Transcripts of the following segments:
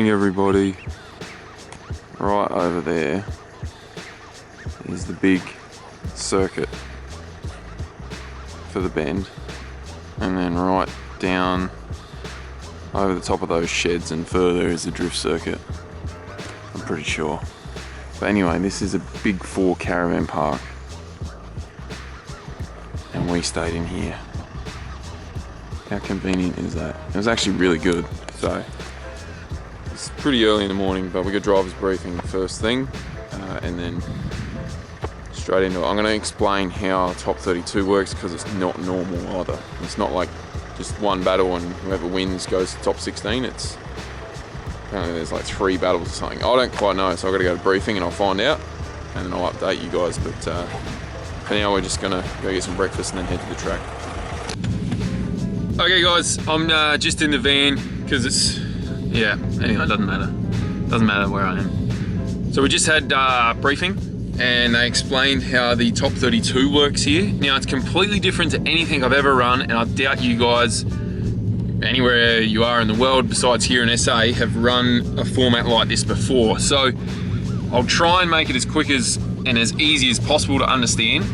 morning, everybody. Right over there is the big circuit for the bend, and then right down over the top of those sheds and further is the drift circuit, I'm pretty sure. But anyway, this is a big 4 caravan park, and we stayed in here. How convenient is that? It was actually really good. So it's pretty early in the morning, but we got driver's briefing first thing, and then straight into it. I'm going to explain how top 32 works, because it's not normal either. It's not like just one battle and whoever wins goes to top 16. It's apparently there's like 3 battles or something. I don't quite know, so I've got to go to briefing and I'll find out, and then I'll update you guys. But for now, we're just going to go get some breakfast and then head to the track. Okay guys, I'm just in the van because it's, yeah, anyway, it doesn't matter where I am. So we just had briefing, and they explained how the top 32 works here. Now it's completely different to anything I've ever run, and I doubt you guys, anywhere you are in the world besides here in SA, have run a format like this before. So I'll try and make it as quick as and as easy as possible to understand.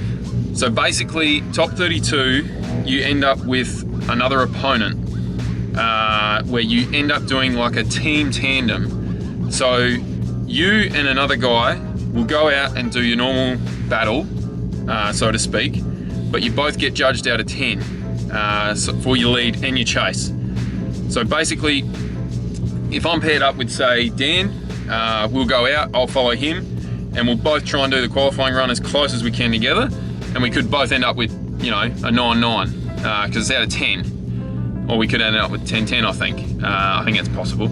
So basically, top 32, you end up with another opponent, where you end up doing like a team tandem. So you and another guy will go out and do your normal battle, so to speak, but you both get judged out of 10 for your lead and your chase. So basically, if I'm paired up with, say, Dan, we'll go out, I'll follow him, and we'll both try and do the qualifying run as close as we can together, and we could both end up with, you know, a 9-9. Because it's out of 10, or we could end up with 10-10. I think that's possible.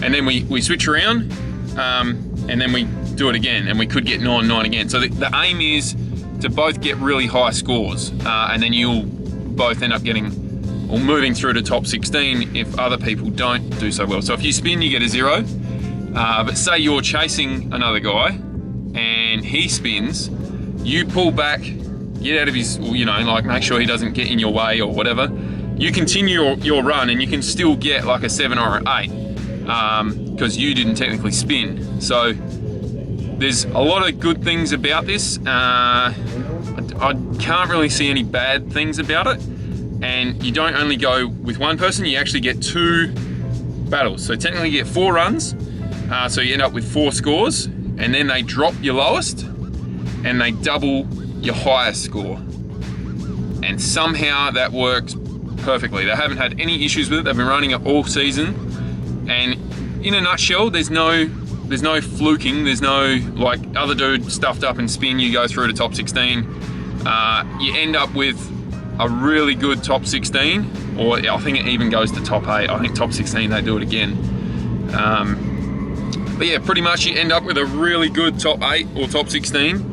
And then we switch around, and then we do it again, and we could get 9-9 again. So the aim is to both get really high scores, and then you'll both end up getting or moving through to top 16 if other people don't do so well. So if you spin, you get a 0. But say you're chasing another guy and he spins, you pull back, get out of his, you know, like make sure he doesn't get in your way or whatever. You continue your run, and you can still get like a 7 or an 8, because you didn't technically spin. So there's a lot of good things about this. I can't really see any bad things about it. And you don't only go with one person, you actually get 2 battles. So technically you get 4 runs, so you end up with 4 scores, and then they drop your lowest and they double your highest score, and somehow that works perfectly. They haven't had any issues with it. They've been running it all season, and in a nutshell, there's no fluking. There's no like other dude stuffed up and spin, you go through to top 16. You end up with a really good top 16, or I think it even goes to top 8. I think top 16 they do it again. But yeah, pretty much you end up with a really good top 8 or top 16.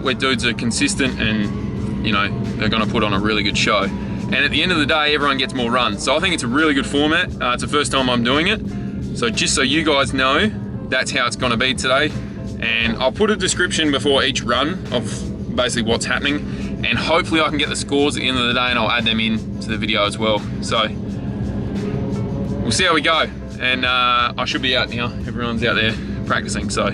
Where dudes are consistent and, you know, they're going to put on a really good show. And at the end of the day, everyone gets more runs. So I think it's a really good format. It's the first time I'm doing it. So just so you guys know, that's how it's going to be today. And I'll put a description before each run of basically what's happening. And hopefully I can get the scores at the end of the day, and I'll add them in to the video as well. So we'll see how we go. And I should be out now. Everyone's out there practicing. So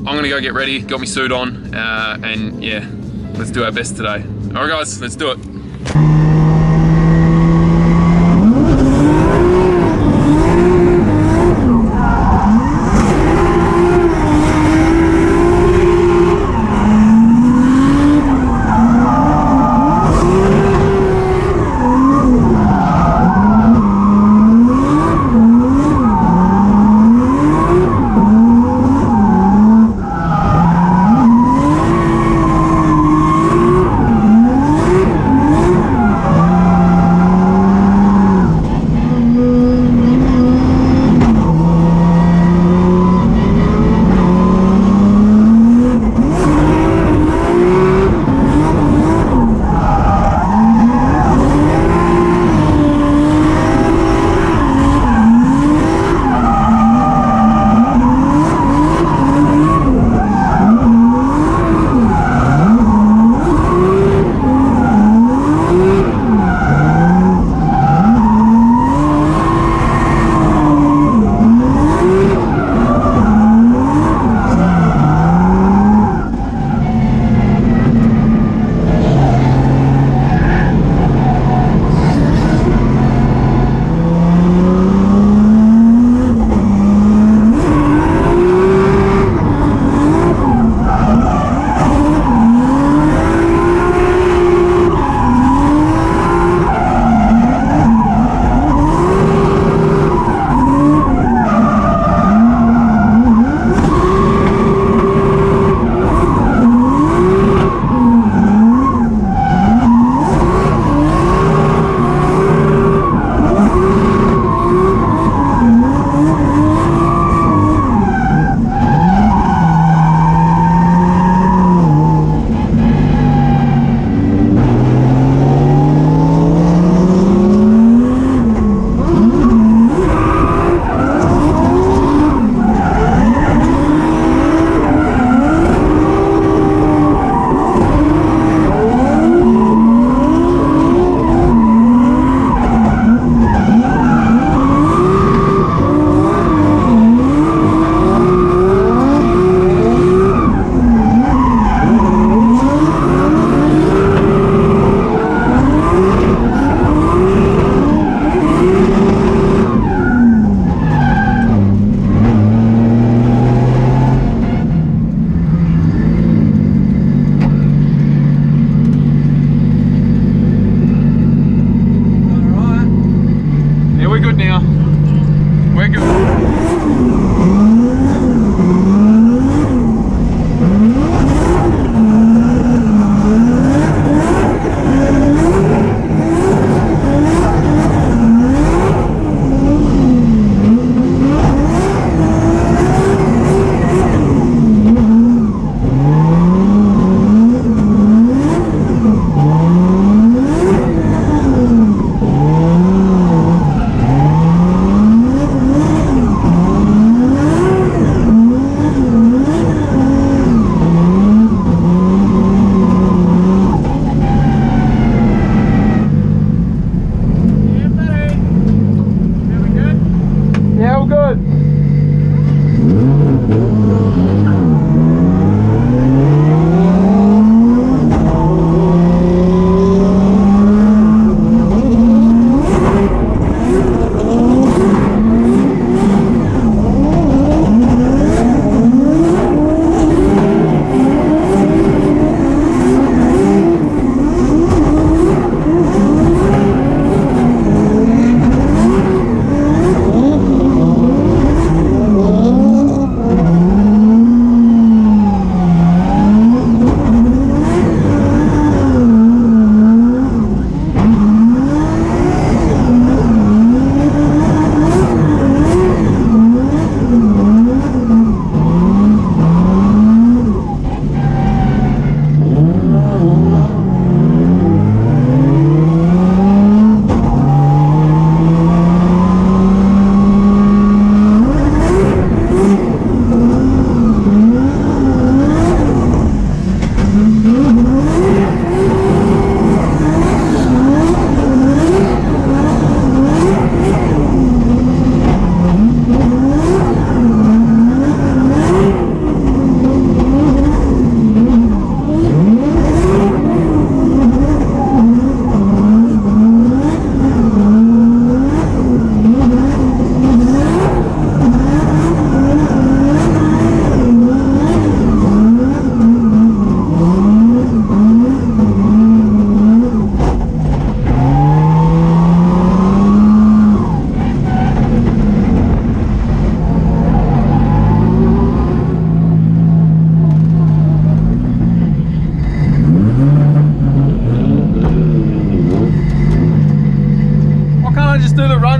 I'm gonna go get ready, got my suit on, and yeah, let's do our best today. All right guys, let's do it.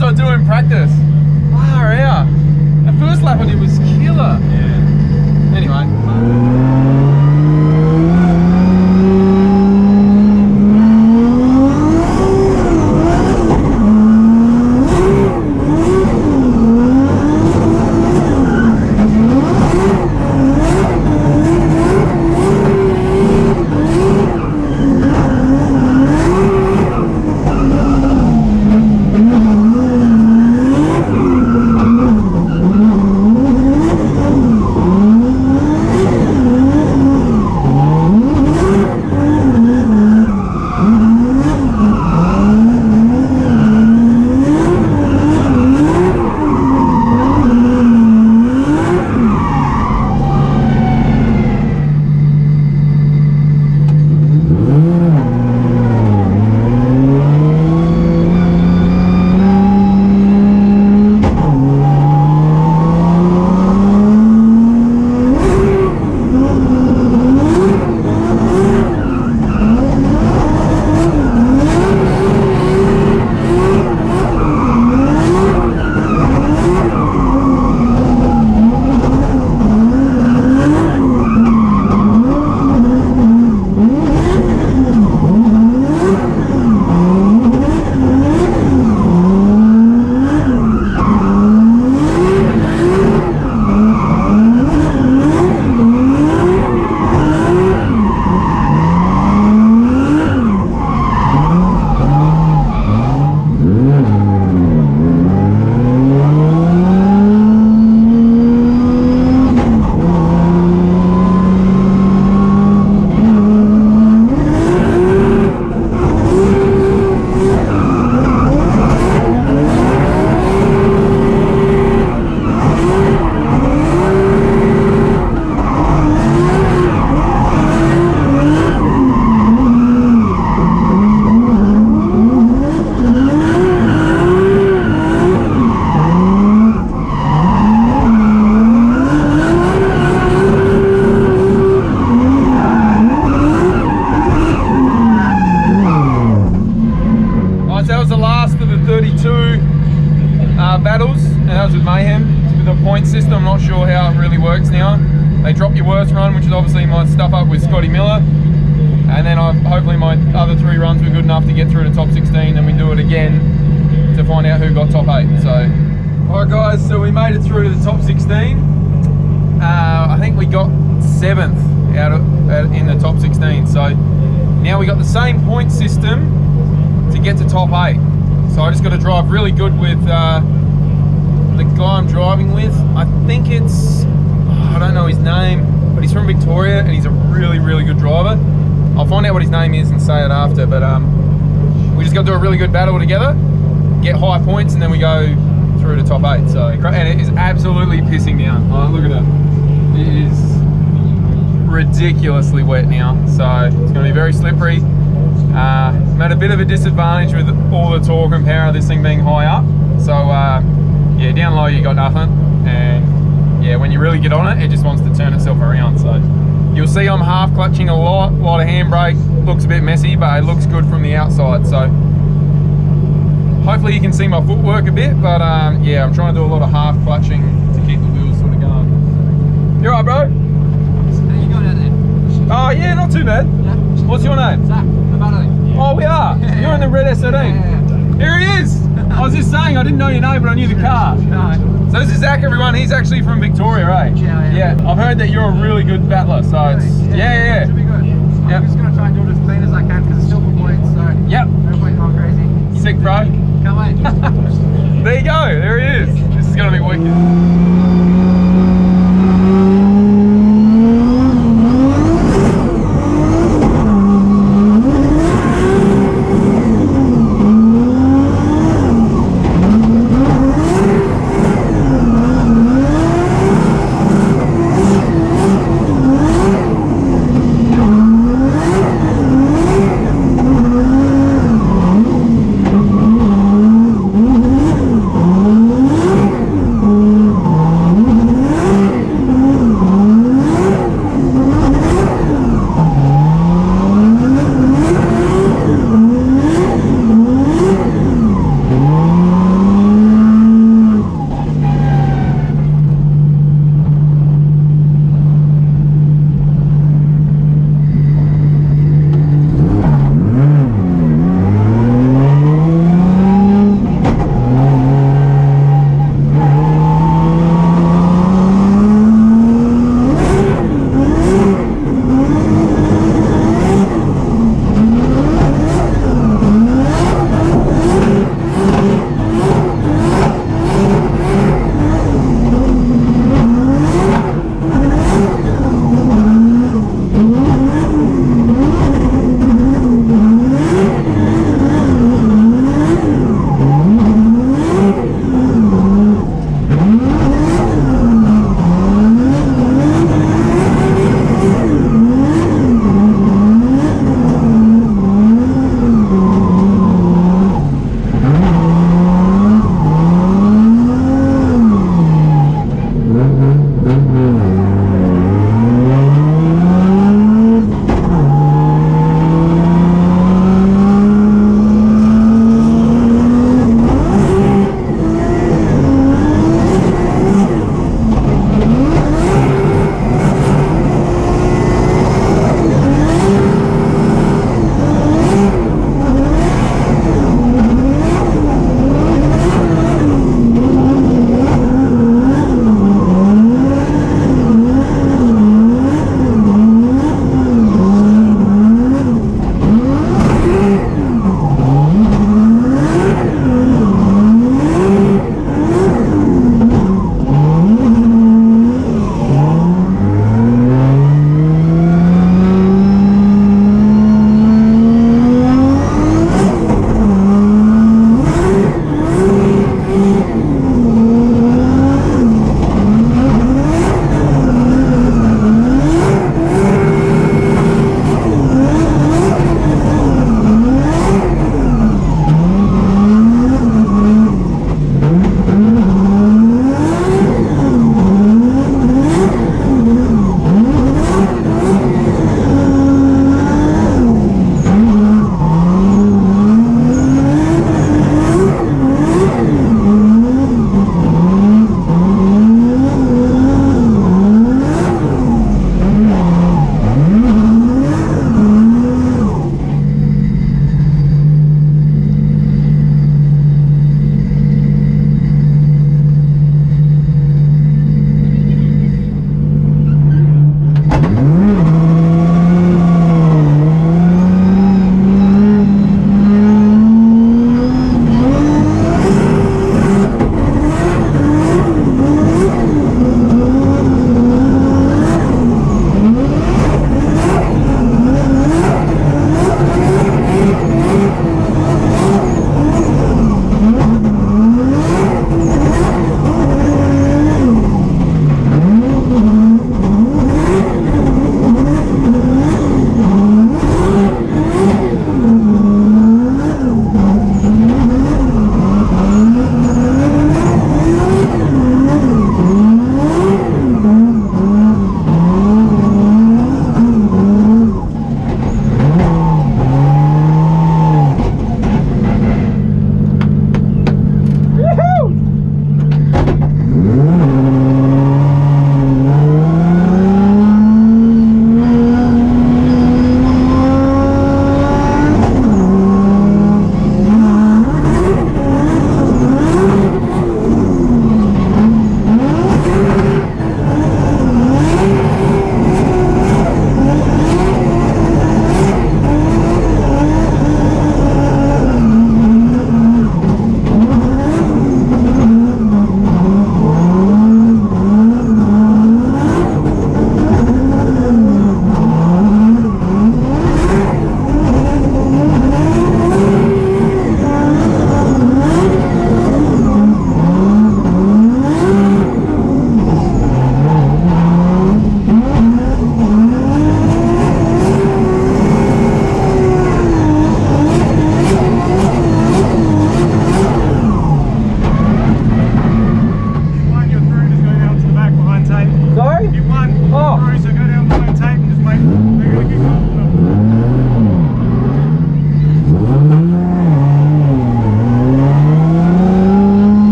ones I do in practice. Far out. The first lap I did was killer. Yeah. Anyway. Battles, and that was with Mayhem. With the point system, I'm not sure how it really works now. They drop your worst run, which is obviously my stuff up with Scotty Miller, and then hopefully my other 3 runs were good enough to get through to top 16, and we do it again to find out who got top 8. So, alright guys, so we made it through to the top 16. I think we got 7th in the top 16. So now we got the same point system to get to top 8. So I just got to drive really good with the guy I'm driving with. I think it's, I don't know his name, but he's from Victoria and he's a really, really good driver. I'll find out what his name is and say it after, but we just got to do a really good battle together, get high points, and then we go through to top 8. So, and it is absolutely pissing down. Oh, look at it. It is ridiculously wet now, so it's going to be very slippery. I'm at a bit of a disadvantage with all the torque and power of this thing being high up. So yeah, down low you got nothing, and yeah, when you really get on it, it just wants to turn itself around. So you'll see I'm half clutching a lot of handbrake. Looks a bit messy, but it looks good from the outside. So hopefully you can see my footwork a bit, but yeah, I'm trying to do a lot of half clutching to keep the wheels sort of going. You alright, bro? How you going out there? Oh yeah, not too bad. Yeah. What's your name? Zach, the battery. Oh, we are. Yeah. You're in the red S13. Yeah. Here he is. I was just saying, I didn't know your name, but I knew the car. No. So this is Zach, everyone. He's actually from Victoria, right? Yeah. I've heard that you're a really good battler, so Really? it's yeah. Should be good. Yep. I'm just going to try and do it as clean as I can because it's still for points, so Yep. no point going crazy. Sick, bro. Can't wait. There you go. There he is. This is going to be wicked.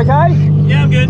okay? Yeah, I'm good.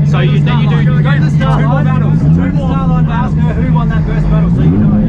So you then you do go to the start line, battles. Go to the start line, ask her who won that first battle, so you know.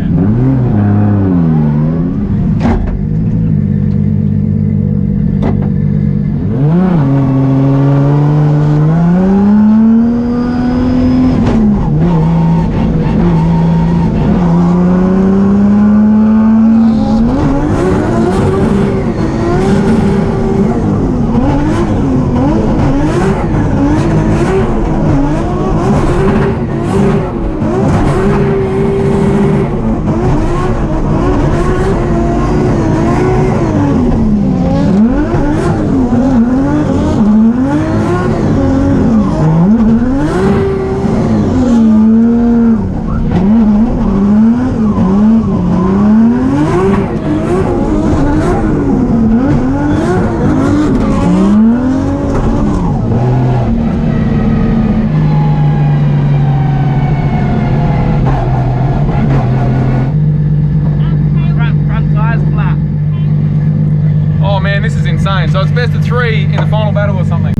So it's best of 3 in the final battle or something.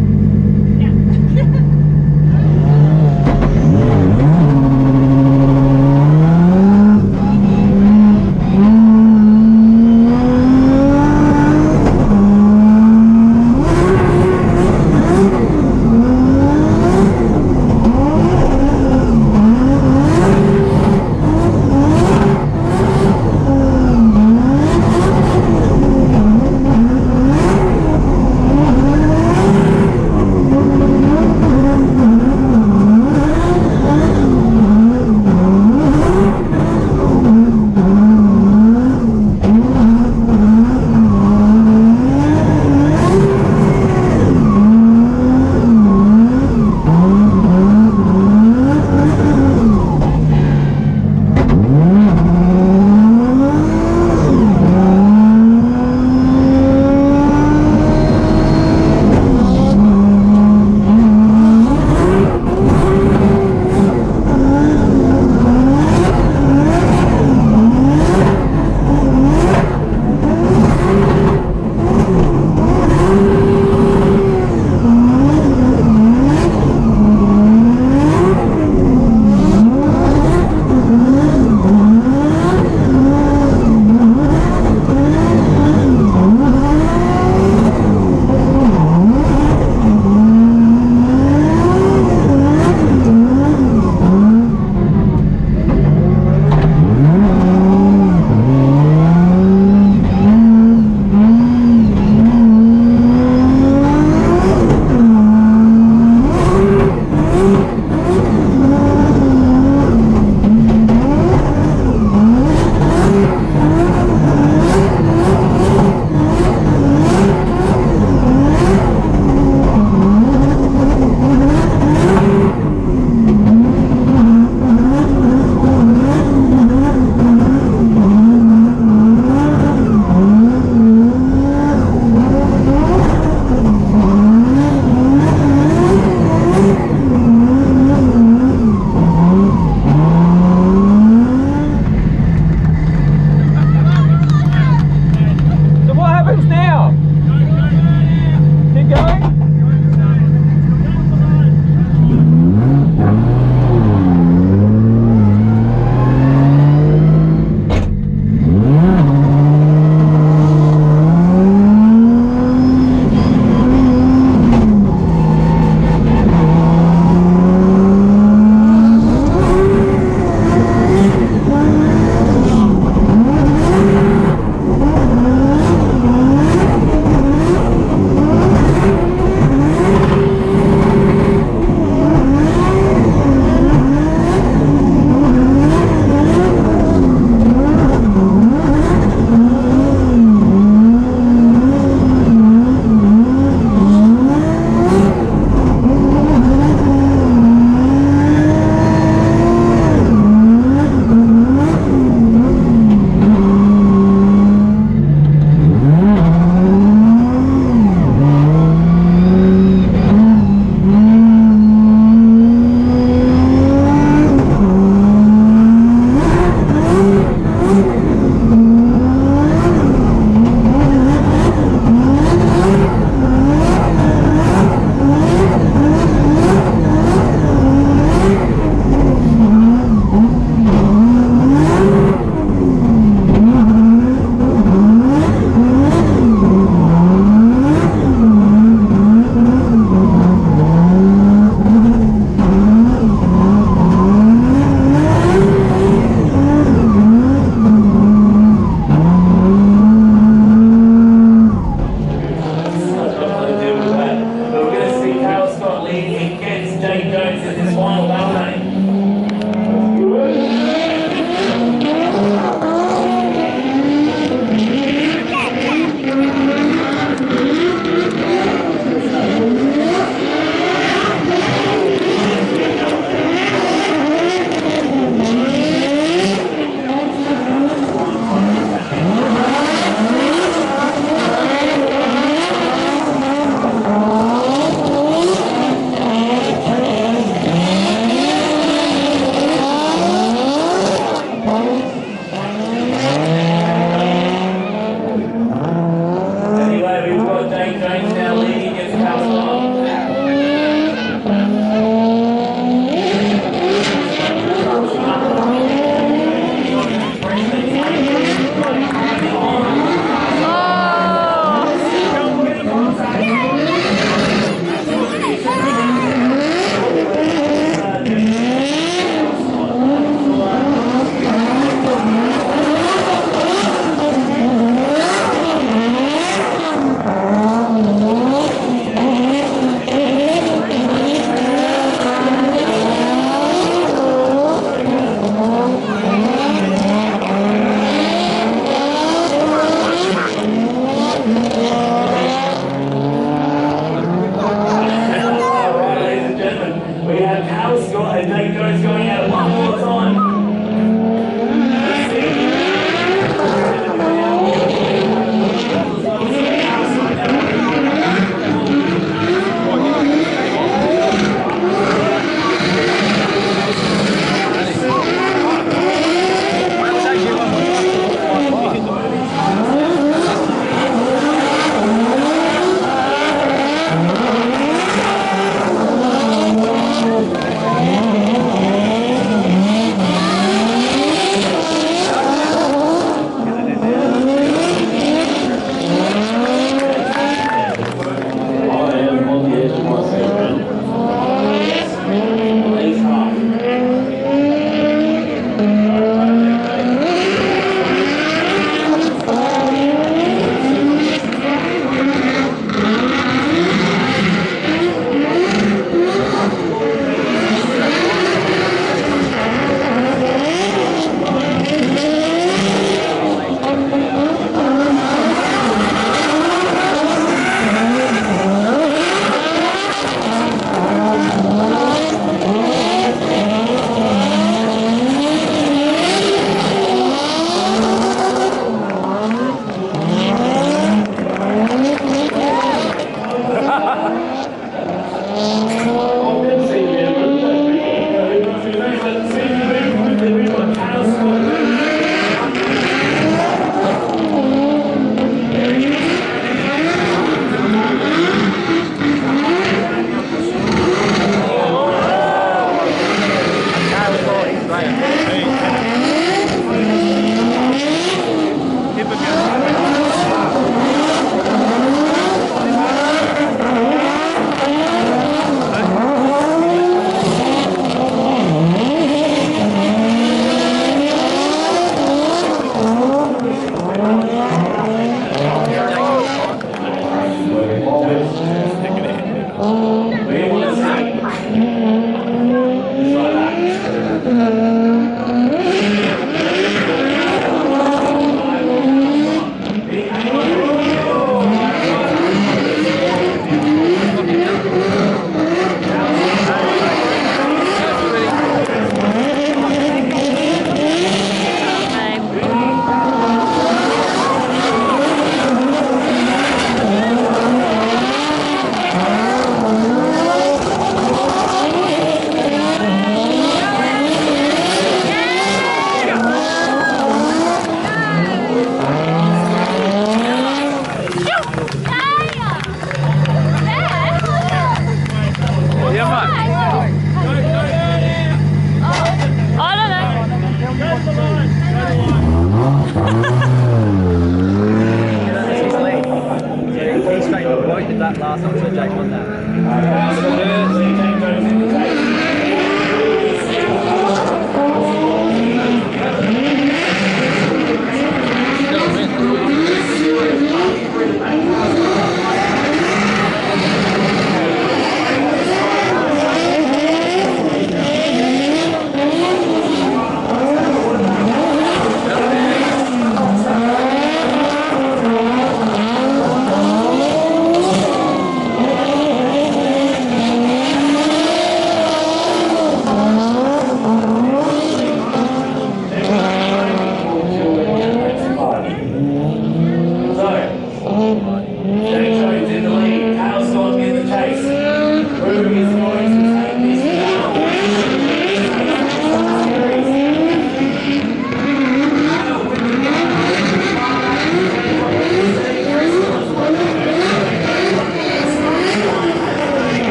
That last one, so Jake won that.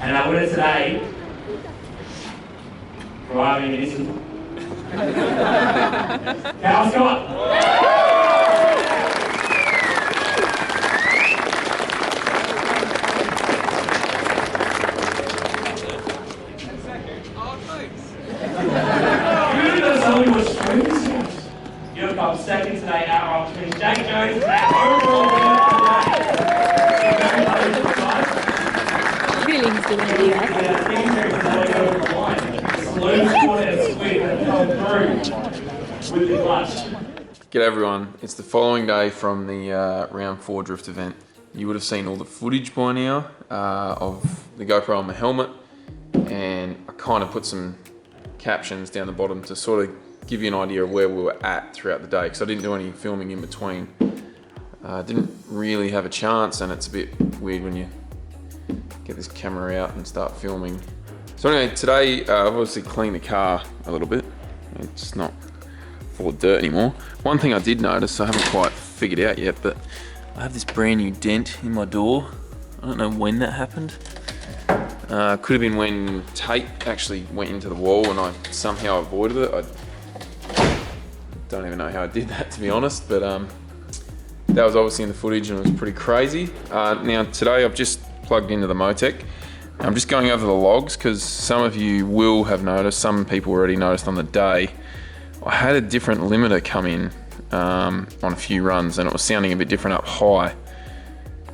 And our winner today, driving this Cal Scott. You've come second today out of between Jake Jones and our overall winner today. Feelings doing G'day everyone, it's the following day from the round 4 drift event. You would have seen all the footage by now of the GoPro on my helmet, and I kind of put some captions down the bottom to sort of give you an idea of where we were at throughout the day, because I didn't do any filming in between. Didn't really have a chance, and it's a bit weird when you get this camera out and start filming. So anyway, today I've obviously cleaned the car a little bit. It's not full of dirt anymore. One thing I did notice, I haven't quite figured out yet, but I have this brand new dent in my door. I don't know when that happened. Could have been when tape actually went into the wall and I somehow avoided it. I don't even know how I did that, to be honest, but that was obviously in the footage and it was pretty crazy. Now today I've just plugged into the Motec. I'm just going over the logs because some of you will have noticed, some people already noticed on the day, I had a different limiter come in on a few runs and it was sounding a bit different up high.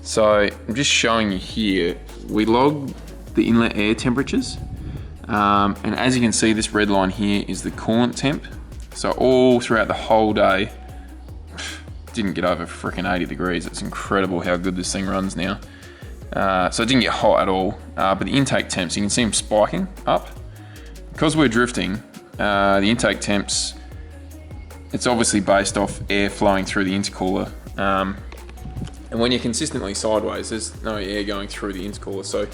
So I'm just showing you here, we logged the inlet air temperatures, and as you can see, this red line here is the coolant temp. So all throughout the whole day, didn't get over freaking 80 degrees. It's incredible how good this thing runs now. So it didn't get hot at all, but the intake temps, you can see them spiking up. Because we're drifting, the intake temps, it's obviously based off air flowing through the intercooler. And when you're consistently sideways, there's no air going through the intercooler. So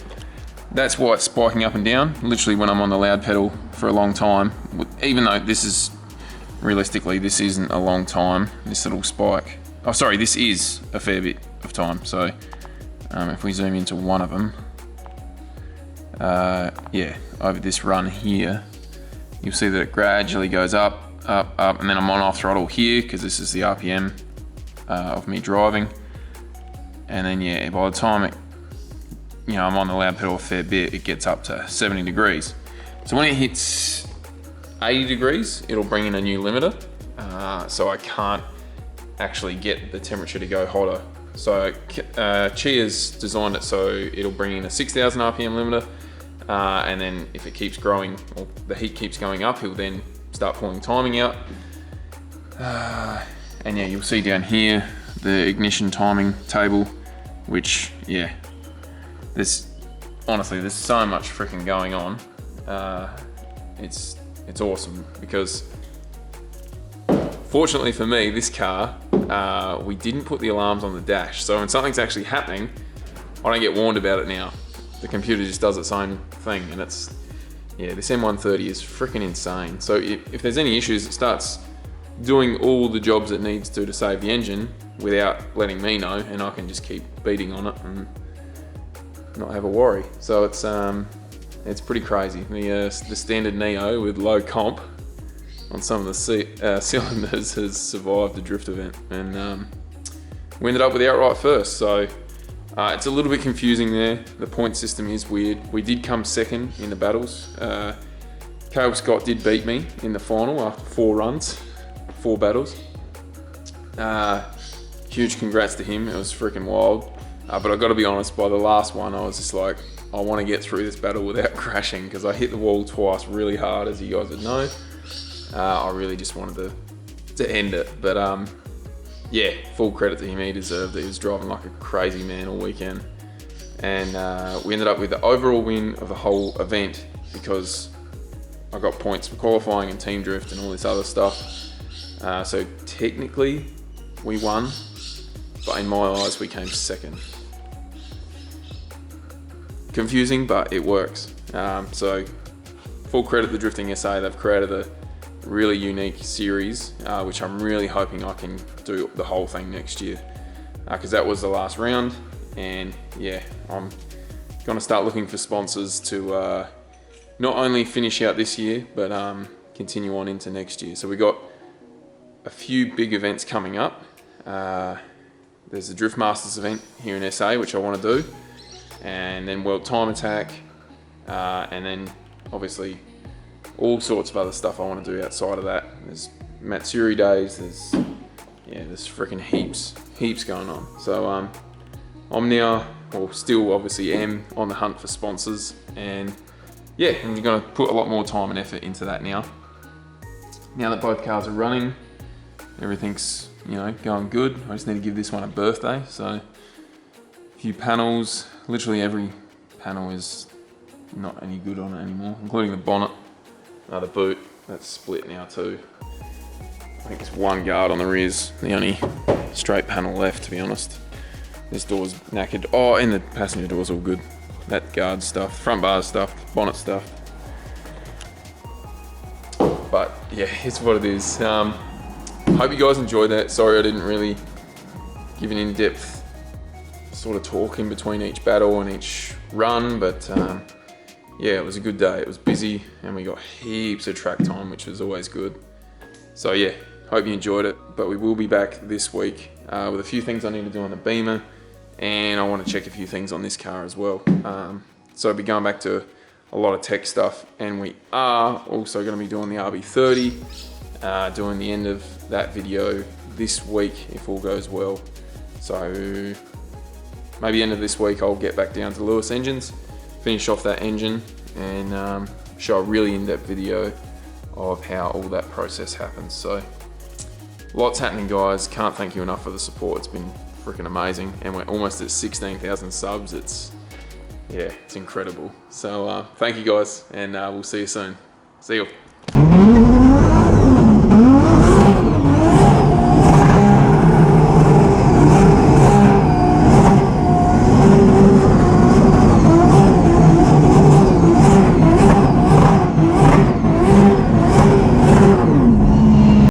that's why it's spiking up and down. Literally when I'm on the loud pedal for a long time, even though this is, realistically, this isn't a long time, this little spike. Oh, sorry, this is a fair bit of time. So if we zoom into one of them, yeah, over this run here, you'll see that it gradually goes up, up, up, and then I'm on off throttle here because this is the RPM of me driving. And then yeah, by the time I'm on the loud pedal a fair bit, it gets up to 70 degrees. So when it hits 80 degrees, it'll bring in a new limiter. So I can't actually get the temperature to go hotter. So Chia's designed it so it'll bring in a 6,000 RPM limiter. And then if it keeps growing, or the heat keeps going up, he'll then start pulling timing out. And yeah, you'll see down here, the ignition timing table, which yeah, honestly, there's so much freaking going on. It's awesome because fortunately for me, this car, we didn't put the alarms on the dash. So when something's actually happening, I don't get warned about it now. The computer just does its own thing, and it's, yeah, this M130 is freaking insane. So if there's any issues, it starts doing all the jobs it needs to save the engine without letting me know, and I can just keep beating on it and not have a worry. So it's pretty crazy. The standard Neo with low comp on some of the cylinders has survived the drift event, and we ended up with the outright first. So it's a little bit confusing there. The point system is weird. We did come second in the battles. Caleb Scott did beat me in the final after 4 runs, 4 battles. Huge congrats to him. It was freaking wild. But I got to be honest, by the last one, I was just like, I want to get through this battle without crashing, because I hit the wall twice really hard, as you guys would know. I really just wanted to end it. But yeah, full credit to him. He deserved it. He was driving like a crazy man all weekend. And we ended up with the overall win of the whole event because I got points for qualifying and team drift and all this other stuff. So technically we won, but in my eyes we came second. Confusing, but it works. So full credit to Drifting SA. They've created a really unique series, which I'm really hoping I can do the whole thing next year, because that was the last round. And yeah, I'm gonna start looking for sponsors to not only finish out this year, but continue on into next year. So we got a few big events coming up. There's the Drift Masters event here in SA, which I want to do, and then World Time Attack, and then obviously all sorts of other stuff I want to do outside of that. There's Matsuri days. There's freaking heaps going on. So I'm now, or still obviously am, on the hunt for sponsors, and yeah, I'm going to put a lot more time and effort into that now. Now that both cars are running, everything's going good. I just need to give this one a birthday. So a few panels, literally every panel is not any good on it anymore, including the bonnet. The boot, that's split now too. I think there's one guard on the rear's the only straight panel left, to be honest. This door's knackered. Oh, and the passenger door's all good. That guard stuff, front bar stuff, bonnet stuff. But yeah, it's what it is. Hope you guys enjoyed that. Sorry I didn't really give an in-depth sort of talk in between each battle and each run, but yeah, it was a good day. It was busy and we got heaps of track time, which was always good. So yeah, hope you enjoyed it, but we will be back this week with a few things I need to do on the Beamer, and I want to check a few things on this car as well. So I'll be going back to a lot of tech stuff, and we are also going to be doing the RB30, doing the end of that video this week if all goes well. So maybe end of this week I'll get back down to Lewis Engines, finish off that engine, and show a really in-depth video of how all that process happens. So Lots happening, guys. Can't thank you enough for the support. It's been freaking amazing. And we're almost at 16,000 subs. Yeah, it's incredible. So thank you guys, and we'll see you soon. See you.